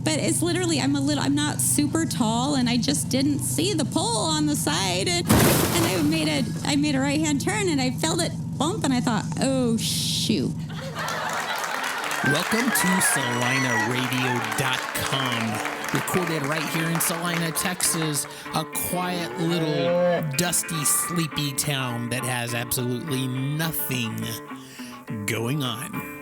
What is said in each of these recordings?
but it's literally, I'm not super tall, and I just didn't see the pole on the side, and I made a right-hand turn, and I felt it bump, and I thought, oh, shoot. Welcome to CelinaRadio.com. Recorded right here in Celina, Texas, a quiet little dusty, sleepy town that has absolutely nothing going on.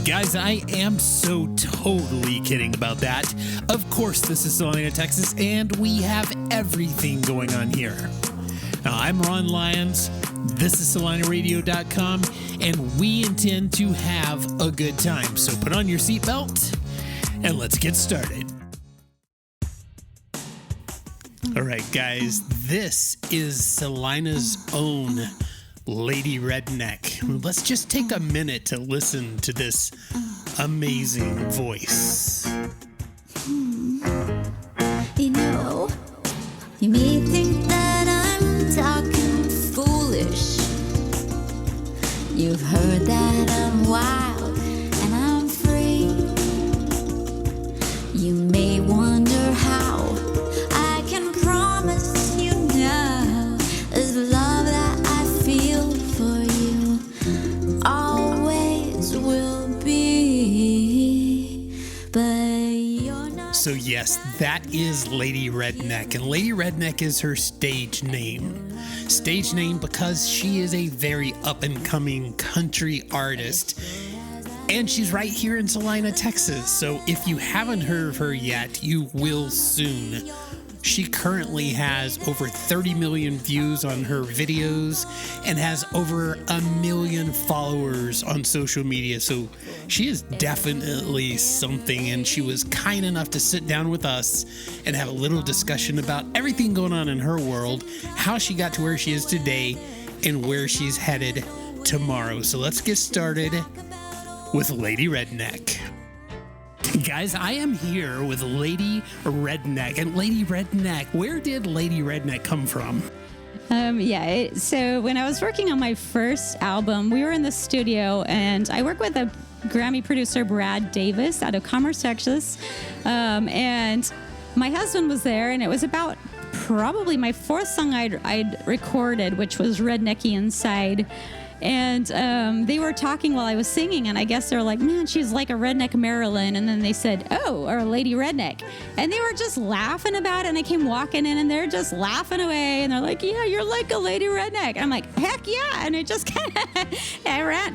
Guys, I am so totally kidding about that. Of course, this is Celina, Texas, and we have everything going on here. Now, I'm Ron Lyons. This is CelinaRadio.com, and we intend to have a good time. So put on your seatbelt, and let's get started. All right, guys, this is Celina's own Lady Redneck. Let's just take a minute to listen to this amazing voice. You know, you may think that I'm talking foolish. You've heard that I'm wild and I'm free. You may wonder how I can promise you now this love that I feel for you always will be. But you're not. So yes, that is Lady Redneck, and Lady Redneck is her stage name. Stage name because she is a very up-and-coming country artist, and she's right here in Celina, Texas. So if you haven't heard of her yet, you will soon. She currently has over 30 million views on her videos and has over 1 million followers on social media. So she is definitely something, and she was kind enough to sit down with us and have a little discussion about everything going on in her world, how she got to where she is today, and where she's headed tomorrow. So let's get started with Lady Redneck. Guys, I am here with Lady Redneck. And Lady Redneck, where did Lady Redneck come from? So when I was working on my first album, we were in the studio, and I work with a Grammy producer, Brad Davis, out of Commerce, Texas. And my husband was there, and it was about probably my fourth song I'd recorded, which was Rednecky Inside. And they were talking while I was singing, and I guess they were like, man, she's like a redneck Marilyn. And then they said, oh, or a Lady Redneck. And they were just laughing about it, and I came walking in, and they're just laughing away, and they're like, yeah, you're like a Lady Redneck. And I'm like, heck yeah. And it just kind of,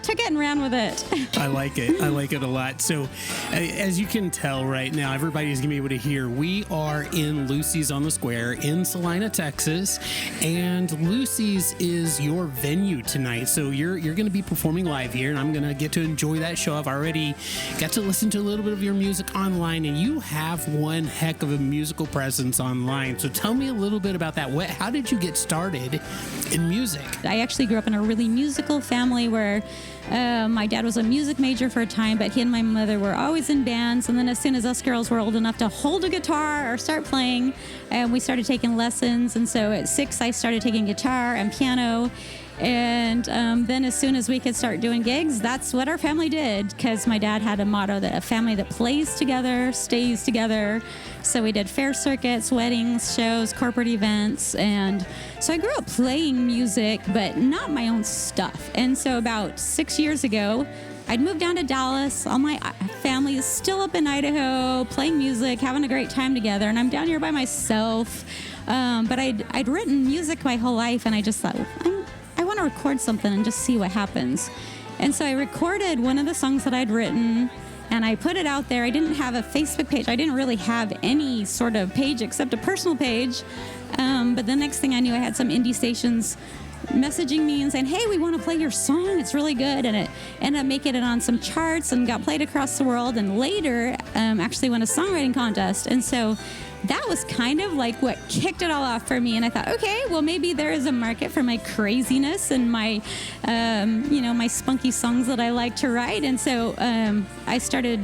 took it and ran with it. I like it. I like it a lot. So as you can tell right now, everybody's going to be able to hear, we are in Lucy's on the Square in Celina, Texas, and Lucy's is your venue tonight. So you're going to be performing live here, and I'm going to get to enjoy that show. I've already got to listen to a little bit of your music online, and you have one heck of a musical presence online. So tell me a little bit about that. How did you get started in music? I actually grew up in a really musical family where my dad was a music major for a time, but he and my mother were always in bands. And then as soon as us girls were old enough to hold a guitar or start playing, we started taking lessons. And so at 6, I started taking guitar and piano. And then as soon as we could start doing gigs, that's what our family did, because my dad had a motto that a family that plays together stays together. So we did fair circuits, weddings, shows, corporate events. And so I grew up playing music, but not my own stuff. And so about 6 years ago, I'd moved down to Dallas. All my family is still up in Idaho, playing music, having a great time together. And I'm down here by myself. But I'd written music my whole life, and I just thought, I want to record something and just see what happens. And so I recorded one of the songs that I'd written, and I put it out there. I didn't have a Facebook page. I didn't really have any sort of page except a personal page. But the next thing I knew, I had some indie stations messaging me and saying, hey, we want to play your song. It's really good. And it ended up making it on some charts and got played across the world, and later actually won a songwriting contest. And so that was kind of like what kicked it all off for me. And I thought, okay, well, maybe there is a market for my craziness and my, my spunky songs that I like to write. And so I started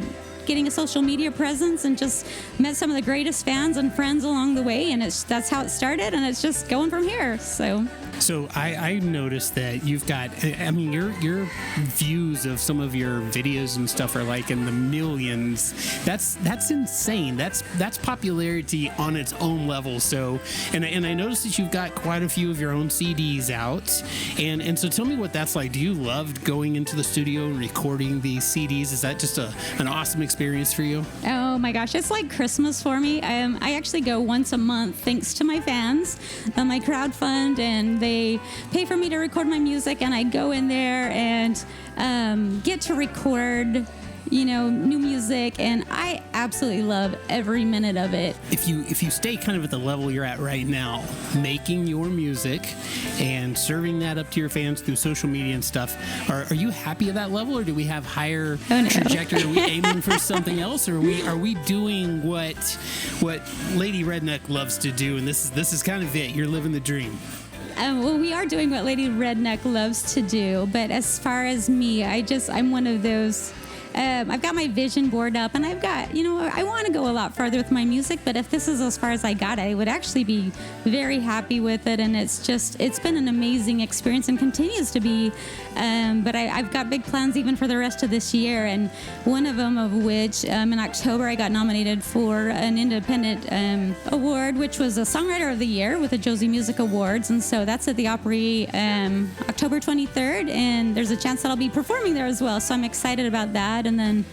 getting a social media presence and just met some of the greatest fans and friends along the way. And that's how it started. And it's just going from here. So So I noticed that you've got, I mean, your views of some of your videos and stuff are like in the millions. That's insane. That's popularity on its own level. So, and I noticed that you've got quite a few of your own CDs out. And so tell me what that's like. Do you love going into the studio and recording these CDs? Is that just an awesome experience for you? Oh my gosh, it's like Christmas for me. I actually go once a month thanks to my fans. I crowdfund and they pay for me to record my music, and I go in there and get to record, new music, and I absolutely love every minute of it. If you stay kind of at the level you're at right now, making your music and serving that up to your fans through social media and stuff, are you happy at that level, or do we have higher trajectory? Are we aiming for something else, or are we doing what Lady Redneck loves to do? And this is kind of it. You're living the dream. Well, we are doing what Lady Redneck loves to do, but as far as me, I'm one of those. I've got my vision board up, and I've got, I want to go a lot farther with my music, but if this is as far as I got, I would actually be very happy with it. And it's been an amazing experience and continues to be. But I've got big plans even for the rest of this year. And one of them of which in October, I got nominated for an independent award, which was a Songwriter of the Year with the Josie Music Awards. And so that's at the Opry October 23rd. And there's a chance that I'll be performing there as well. So I'm excited about that. And then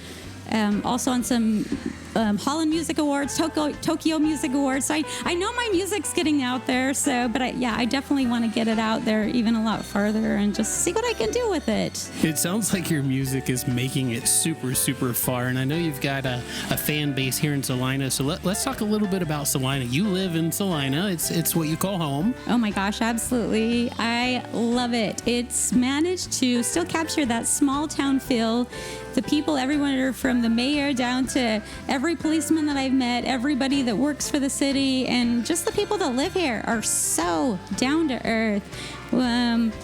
also on some Holland Music Awards, Tokyo Music Awards. So I know my music's getting out there. So, but I definitely want to get it out there even a lot farther and just see what I can do with it. It sounds like your music is making it super, super far. And I know you've got a fan base here in Celina. So let's talk a little bit about Celina. You live in Celina. It's what you call home. Oh my gosh, absolutely. I love it. It's managed to still capture that small town feel. The people, everyone from the mayor down to every policeman that I've met, everybody that works for the city, and just the people that live here are so down to earth.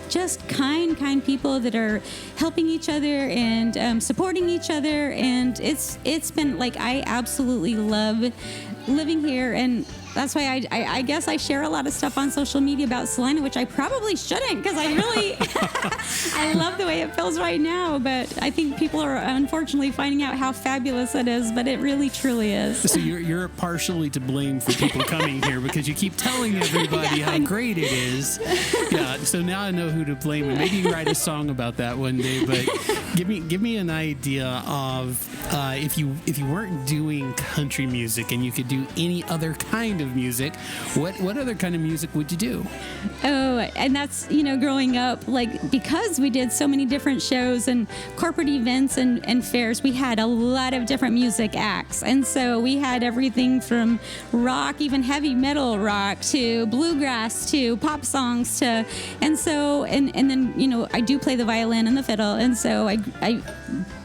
Just kind people that are helping each other and supporting each other. And it's been like, I absolutely love living here. And that's why I guess I share a lot of stuff on social media about Celina, which I probably shouldn't, because I really I love the way it feels right now. But I think people are unfortunately finding out how fabulous it is, but it really truly is. So you're partially to blame for people coming here because you keep telling everybody how great it is. Yeah. So now I know who to blame, and maybe you can write a song about that one day. But give me an idea of if you weren't doing country music and you could do any other kind of music, what other kind of music would you do? Oh, and that's, growing up, like, because we did so many different shows and corporate events and fairs, we had a lot of different music acts. And so we had everything from rock, even heavy metal rock, to bluegrass, to pop songs, to, and so, and then, I do play the violin and the fiddle. And so I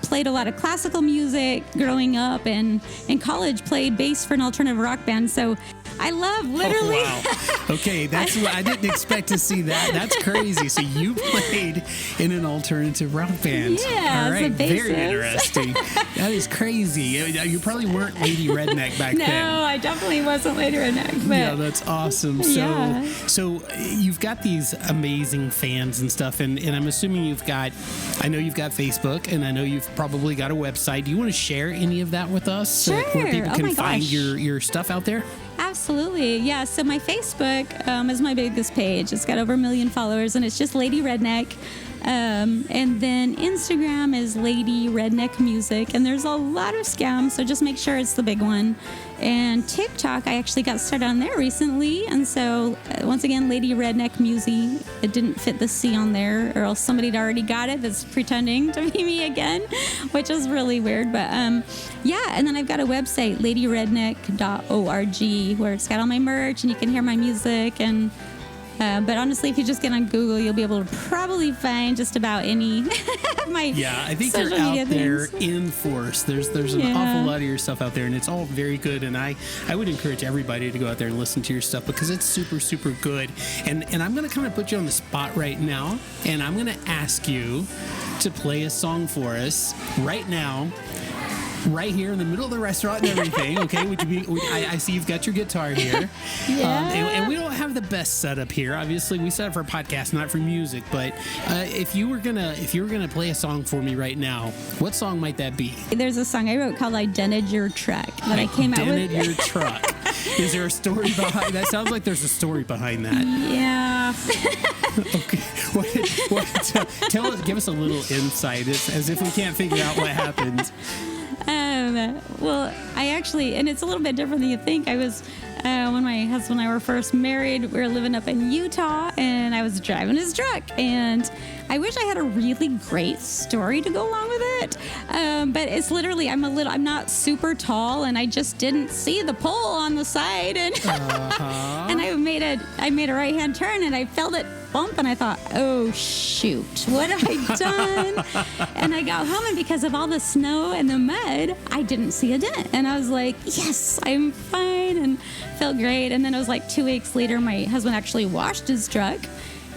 played a lot of classical music growing up, and in college played bass for an alternative rock band. So I love literally. Oh, wow. Okay, that's what I didn't expect to see that. That's crazy. So you played in an alternative rock band. Yeah, all right, very interesting. That is crazy. You probably weren't Lady Redneck back then. No, I definitely wasn't Lady Redneck. But yeah, that's awesome. So you've got these amazing fans and stuff, and I'm assuming I know you've got Facebook, and I know you've probably got a website. Do you want to share any of that with us? Sure. Where people can find your stuff out there? Absolutely. Yeah. So my Facebook is my biggest page. It's got over 1 million followers, and it's just Lady Redneck. And then Instagram is Lady Redneck Music, and there's a lot of scams, so just make sure it's the big one. And TikTok, I actually got started on there recently, and so once again, Lady Redneck Music. It didn't fit the C on there, or else somebody had already got it that's pretending to be me again, which is really weird. But yeah, and then I've got a website, ladyredneck.org, where it's got all my merch, and you can hear my music. And but honestly, if you just get on Google, you'll be able to probably find just about any of my I think social you're media out there things. in force. There's an awful lot of your stuff out there, and it's all very good. And I would encourage everybody to go out there and listen to your stuff because it's super, super good. And I'm going to kind of put you on the spot right now, and I'm going to ask you to play a song for us right now. right here in the middle of the restaurant and everything. Okay, I see you've got your guitar here. Yeah. And we don't have the best setup here. Obviously, we set up for a podcast, not for music. But if you were gonna play a song for me right now, what song might that be? There's a song I wrote called "I Dented Your Truck" that I came out with. Dented Your Truck. Is there a story behind that? Sounds like there's a story behind that. Yeah. Okay. Give us a little insight, as if we can't figure out what happened. Well, I actually, and it's a little bit different than you think. I was, when my husband and I were first married, we were living up in Utah, and I was driving his truck, and I wish I had a really great story to go along with it. But it's literally, I'm not super tall, and I just didn't see the pole on the side, and and I made a right-hand turn, and I felt it bump, and I thought, oh shoot, what have I done? And I got home, and because of all the snow and the mud, I didn't see a dent, and I was like, yes, I'm fine, and felt great. And then it was like 2 weeks later, my husband actually washed his truck,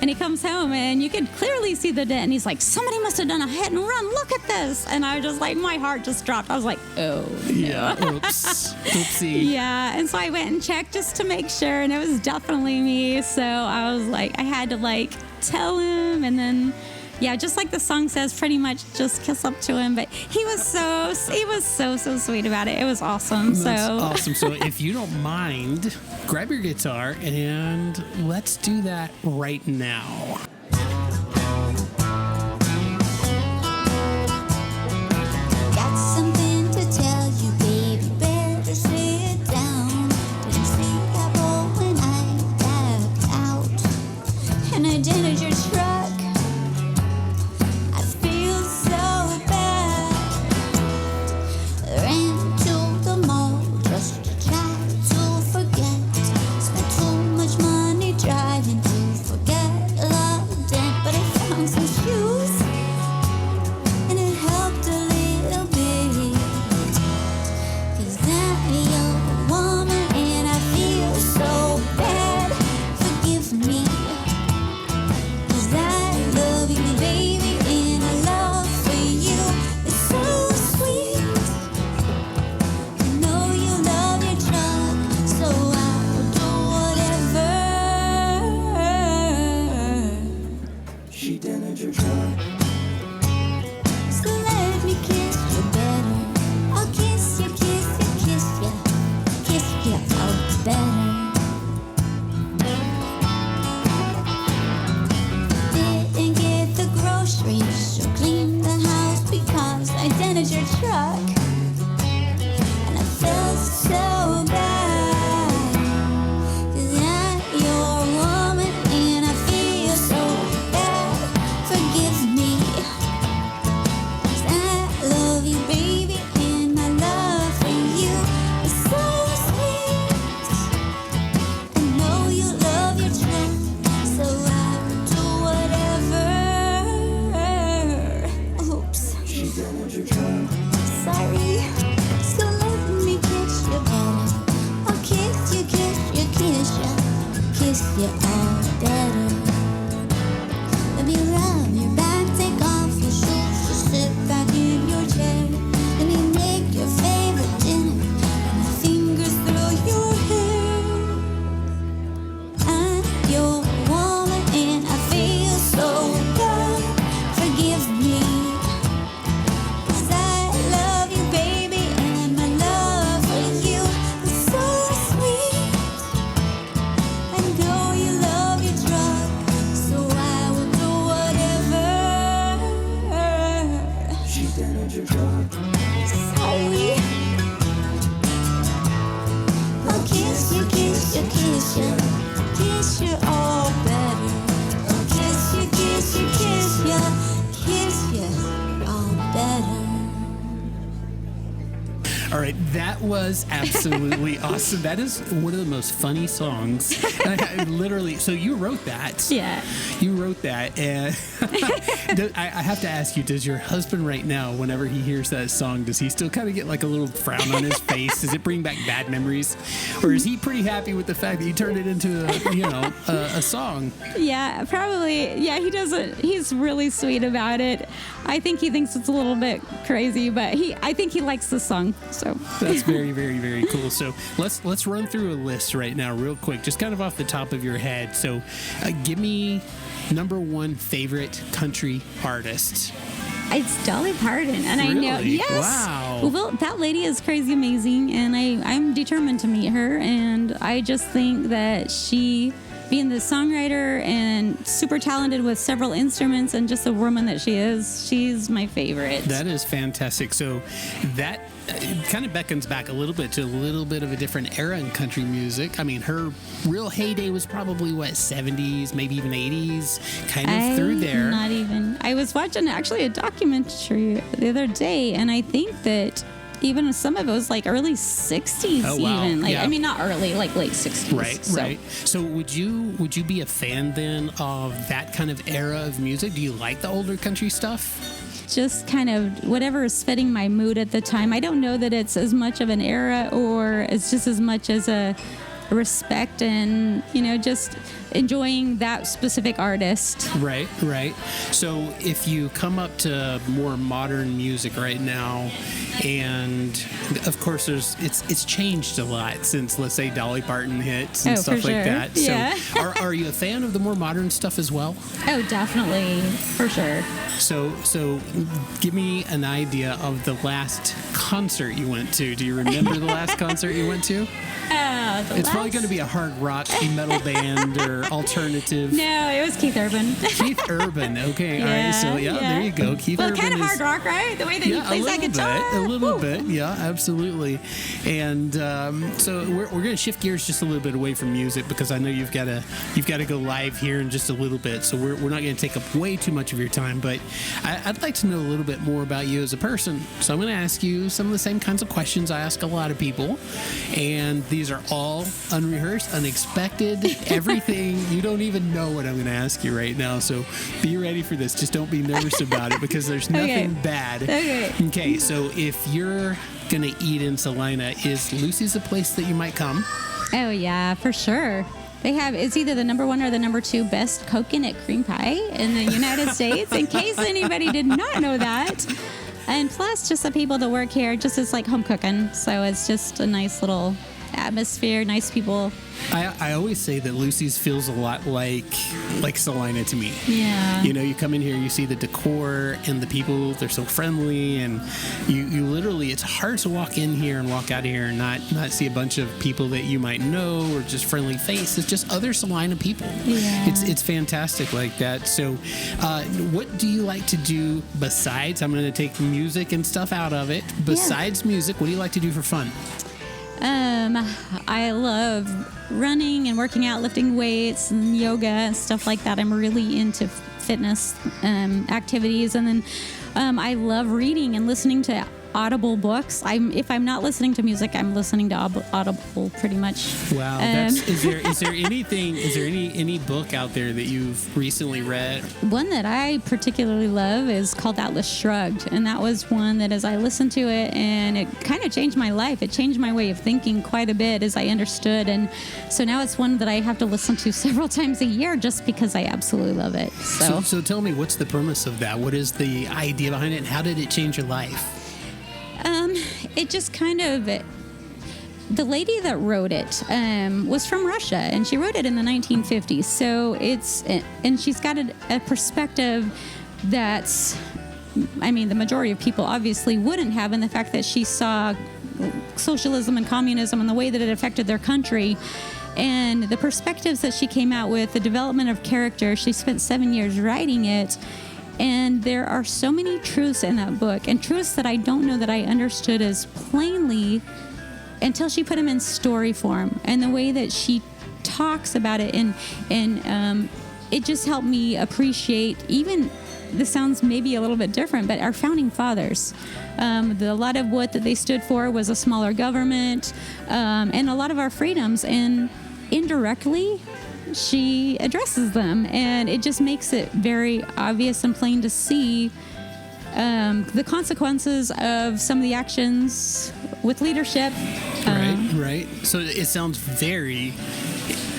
and he comes home, and you could clearly see the dent, and he's like, somebody must have done a hit and run, look at this. And I was just like, my heart just dropped. I was like, oh no. Yeah, oops, oopsie. Yeah, and so I went and checked just to make sure, and it was definitely me. So I was like, I had to tell him, and then, yeah, just like the song says, pretty much just kiss up to him. But he was so sweet about it. It was awesome. That's awesome. So if you don't mind, grab your guitar and let's do that right now. Got something to tell you, baby. Better sit down. Didn't see that roll when I backed out, and I dented your truck. I feel so bad. Ran to the mall just to try to forget. Spent too much money driving to forget the dent, but I found some shoes, and it helped a little bit. 'Cause I'm your woman, and I feel so bad. Forgive me, 'cause I love you, baby, and I love for you is so sweet. I know you love your truck, so I'll do whatever. She dented your truck. So let me kiss you better. I'll kiss you, kiss you out better. Didn't get the groceries or clean the house because I dented your truck, and I felt so bad. 'Cause I'm your woman, and I feel so bad. Forgive me. All right, that was absolutely awesome. That is one of the most funny songs. Literally, so you wrote that. Yeah. You wrote that, and I have to ask you, does your husband right now, whenever he hears that song, does he still kind of get like a little frown on his face? Does it bring back bad memories? Or is he pretty happy with the fact that you turned it into a song? Yeah, probably. Yeah, he doesn't. He's really sweet about it. I think he thinks it's a little bit crazy, but I think he likes the song. So that's very, very, very cool. So let's run through a list right now, real quick, just kind of off the top of your head. So, give me number one favorite country artist. It's Dolly Parton, and Really? I know. Yes. Wow. Well, that lady is crazy amazing, and I'm determined to meet her. And I just think that she, being the songwriter and super talented with several instruments, and just the woman that she is, she's my favorite. That is fantastic. So that kind of beckons back a little bit to a little bit of a different era in country music. I mean, her real heyday was probably, 70s, maybe even 80s, kind of through there. Not even. I was watching actually a documentary the other day, and I think that even some of it was like early 60s. Oh, wow. Even. Yeah. I mean, not early, like late 60s. Right. So would you be a fan then of that kind of era of music? Do you like the older country stuff? Just kind of whatever is fitting my mood at the time. I don't know that it's as much of an era, or it's just as much as a respect and, just enjoying that specific artist. Right. So if you come up to more modern music right now, and of course it's changed a lot since, let's say, Dolly Parton hits and stuff like that. Yeah. So are you a fan of the more modern stuff as well? Oh, definitely, for sure. So give me an idea of the last concert you went to. Do you remember the last concert you went to? It's probably going to be a hard rock metal band or alternative. No, it was Keith Urban. Keith Urban. Okay. All right. So there you go. Keith Urban. Well, kind of hard rock, right? The way that he plays that guitar. A little bit. Yeah, absolutely. And so we're going to shift gears just a little bit away from music, because I know you've got to go live here in just a little bit. So we're not going to take up way too much of your time, but I'd like to know a little bit more about you as a person. So I'm going to ask you some of the same kinds of questions I ask a lot of people, and these are all unrehearsed, unexpected, everything. You don't even know what I'm going to ask you right now, so be ready for this. Just don't be nervous about it, because there's nothing bad. Okay, so if you're going to eat in Celina, is Lucy's a place that you might come? Oh, yeah, for sure. It's either the number one or the number two best coconut cream pie in the United States, in case anybody did not know that. And plus, just the people that work here, it's like home cooking. So it's just a nice little atmosphere, nice people. I always say that Lucy's feels a lot like Celina to me. Yeah. You come in here, you see the decor and the people, they're so friendly, and you literally, it's hard to walk in here and walk out of here and not see a bunch of people that you might know, or just friendly face. It's just other Celina people. Yeah. It's fantastic like that. So what do you like to do besides, I'm going to take music and stuff out of it, besides music, what do you like to do for fun? I love running and working out, lifting weights and yoga and stuff like that. I'm really into fitness activities. And then I love reading and listening to Audible books. If I'm not listening to music, I'm listening to Audible pretty much. Wow. Is there any book out there that you've recently read? One that I particularly love is called Atlas Shrugged, and that was one that as I listened to it, and it kind of changed my life. It changed my way of thinking quite a bit as I understood, and so now it's one that I have to listen to several times a year just because I absolutely love it. So tell me, what's the premise of that? What is the idea behind it, and how did it change your life? It just kind of, the lady that wrote it was from Russia, and she wrote it in the 1950s. So and she's got a perspective that's, the majority of people obviously wouldn't have, in the fact that she saw socialism and communism and the way that it affected their country. And the perspectives that she came out with, the development of character, she spent 7 years writing it. And there are so many truths in that book, and truths that I don't know that I understood as plainly until she put them in story form. And the way that she talks about it, and it just helped me appreciate even this sounds maybe a little bit different, but our founding fathers, a lot of what that they stood for was a smaller government, and a lot of our freedoms, and indirectly she addresses them, and it just makes it very obvious and plain to see the consequences of some of the actions with leadership. Right. So it sounds very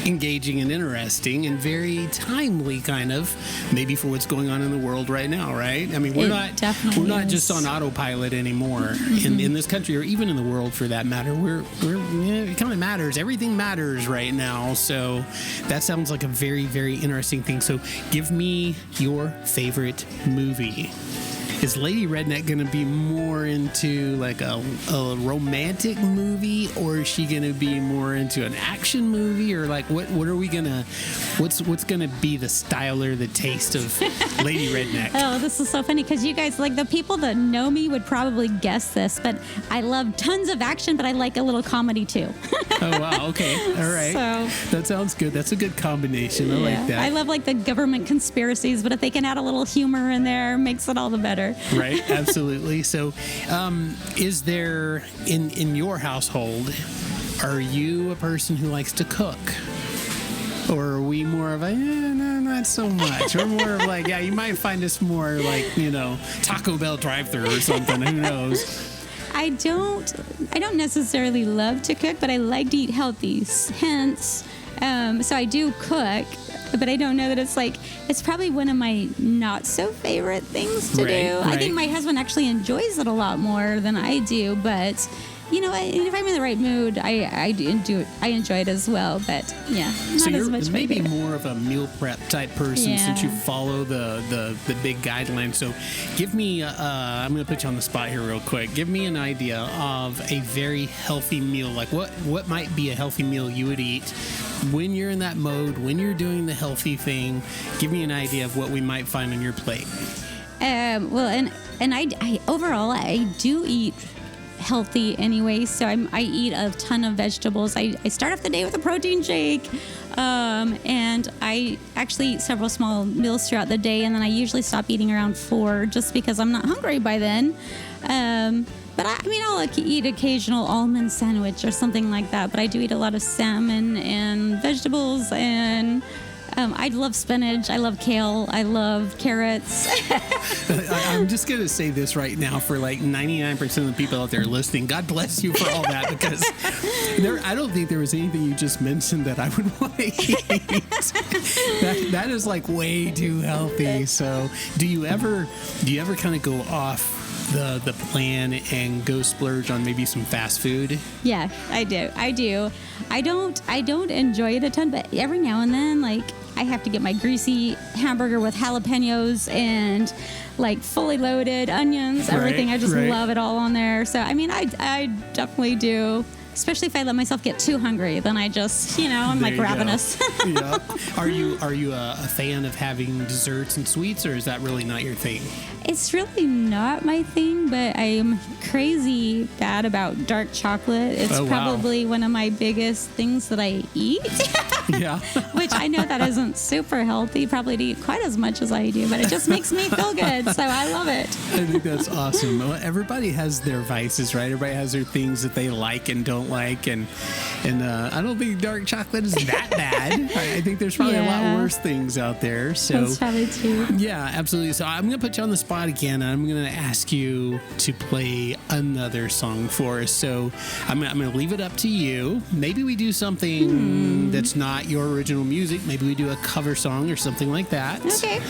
engaging and interesting and very timely, kind of, maybe for what's going on in the world right now, right? I mean, we're not just on autopilot anymore in this country, or even in the world for that matter. It kind of matters. Everything matters right now. So that sounds like a very, very interesting thing. So give me your favorite movie. Is Lady Redneck going to be more into like a romantic movie, or is she going to be more into an action movie, or like what are we gonna what's going to be the style or the taste of Lady Redneck? Oh, this is so funny because you guys, like the people that know me would probably guess this, but I love tons of action, but I like a little comedy too. Oh wow, okay, all right. So, that sounds good. That's a good combination. I like that. I love like the government conspiracies, but if they can add a little humor in there, makes it all the better. Right, absolutely. So, is there in your household, are you a person who likes to cook? Or are we more of a, no, not so much? We're more of like, you might find us more like, Taco Bell drive-thru or something. Who knows? I don't necessarily love to cook, but I like to eat healthy. Hence, so I do cook, but I don't know that it's probably one of my not so favorite things to do. Right. I think my husband actually enjoys it a lot more than I do, but if I'm in the right mood, I enjoy it as well. But not so as much. You're maybe more of a meal prep type person since you follow the big guidelines. So give me, I'm going to put you on the spot here real quick. Give me an idea of a very healthy meal. Like what might be a healthy meal you would eat when you're in that mode, when you're doing the healthy thing. Give me an idea of what we might find on your plate. I overall I do eat healthy anyway, so I eat a ton of vegetables. I start off the day with a protein shake, and I actually eat several small meals throughout the day, and then I usually stop eating around 4 just because I'm not hungry by then. But I'll eat occasional almond sandwich or something like that, but I do eat a lot of salmon and vegetables, and I love spinach. I love kale. I love carrots. I'm just going to say this right now for like 99% of the people out there listening. God bless you for all that, because I don't think there was anything you just mentioned that I would want to eat. That is like way too healthy. So do you ever kind of go off the plan and go splurge on maybe some fast food? Yeah, I do. I don't enjoy it a ton, but every now and then, like, I have to get my greasy hamburger with jalapenos and like fully loaded onions, everything. I just love it all on there. So I definitely do. Especially if I let myself get too hungry, then I just, I'm like ravenous. Yeah. Are you a fan of having desserts and sweets, or is that really not your thing? It's really not my thing, but I am crazy bad about dark chocolate. It's probably one of my biggest things that I eat. Yeah. Which I know that isn't super healthy, probably to eat quite as much as I do, but it just makes me feel good, so I love it. I think that's awesome. Well, everybody has their vices, right? Everybody has their things that they like and don't like, and I don't think dark chocolate is that bad. I think there's probably a lot worse things out there. So that's probably true. Yeah, absolutely. So I'm going to put you on the spot again, and I'm going to ask you to play another song for us. So I'm going to leave it up to you. Maybe we do something that's not your original music. Maybe we do a cover song or something like that. Okay.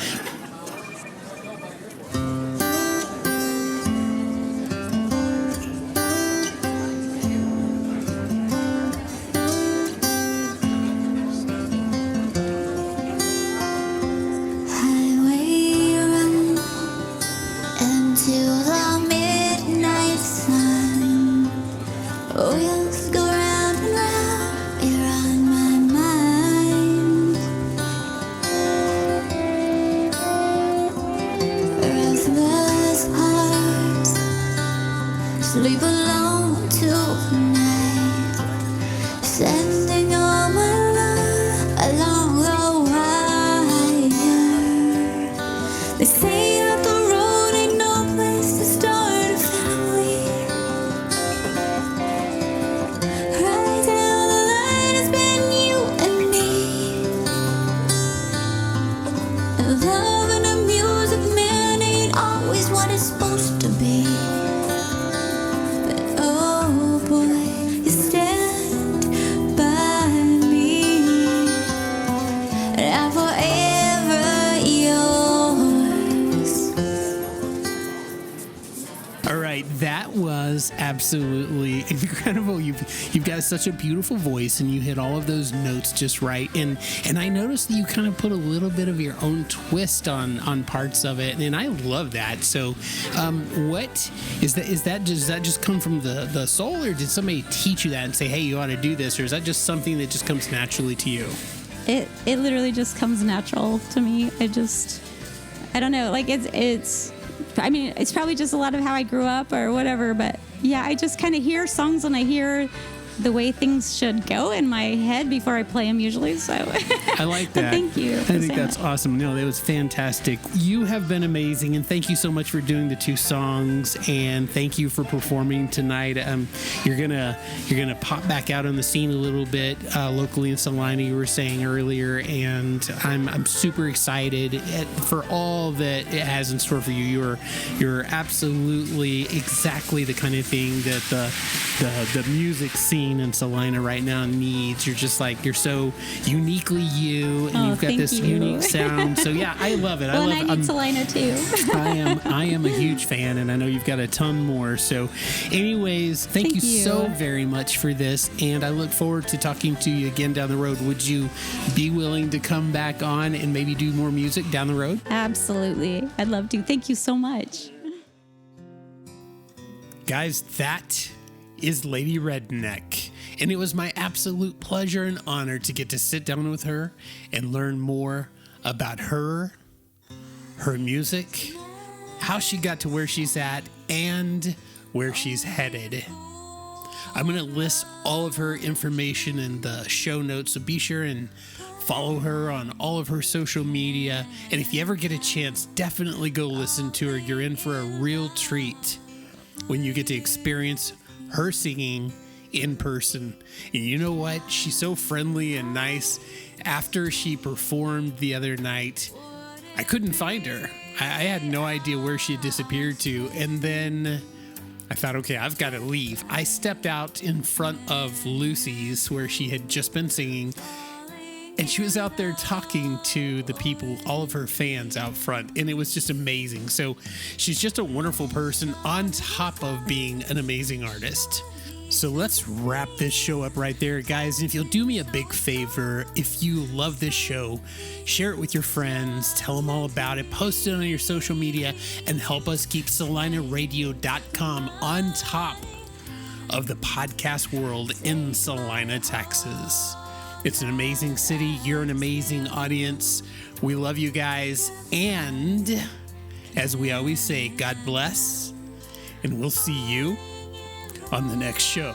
They say that the road ain't no place to start a family. Right down the line has been you and me. And love and a music man ain't always what it's supposed to be. But oh boy, you stand by me. And I'm forever yours. All right, that was absolutely incredible. You've got such a beautiful voice, and you hit all of those notes just right. And I noticed that you kind of put a little bit of your own twist on parts of it, and I love that. So, what is that? Does that just come from the soul, or did somebody teach you that and say, "Hey, you ought to do this," or is that just something that just comes naturally to you? It literally just comes natural to me. I don't know. Like it's. I mean, it's probably just a lot of how I grew up or whatever. But yeah, I just kind of hear songs and I hear the way things should go in my head before I play them usually. So I like that. Thank you. I think that's awesome. No, that was fantastic. You have been amazing, and thank you so much for doing the 2 songs, and thank you for performing tonight. You're gonna pop back out on the scene a little bit locally in Celina, you were saying earlier, and I'm super excited for all that it has in store for you. You're absolutely exactly the kind of thing that the music scene in Celina right now needs. You're just like, you're so uniquely you, and you've got this unique sound. So yeah, I love it. Well, I need Celina too. I am a huge fan, and I know you've got a ton more. So anyways, thank you so very much for this, and I look forward to talking to you again down the road. Would you be willing to come back on and maybe do more music down the road? Absolutely. I'd love to. Thank you so much. Guys, that is Lady Redneck, and it was my absolute pleasure and honor to get to sit down with her and learn more about her music, how she got to where she's at, and where she's headed. I'm going to list all of her information in the show notes, so be sure and follow her on all of her social media, and if you ever get a chance, definitely go listen to her. You're in for a real treat when you get to experience her singing in person. And you know what? She's so friendly and nice. After she performed the other night, I couldn't find her. I had no idea where she had disappeared to. And then I thought, okay, I've got to leave. I stepped out in front of Lucy's where she had just been singing, and she was out there talking to the people, all of her fans out front, and it was just amazing. So she's just a wonderful person on top of being an amazing artist. So let's wrap this show up right there, guys. And if you'll do me a big favor, if you love this show, share it with your friends, tell them all about it, post it on your social media, and help us keep CelinaRadio.com on top of the podcast world in Celina, Texas. It's an amazing city. You're an amazing audience. We love you guys. And as we always say, God bless. And we'll see you on the next show.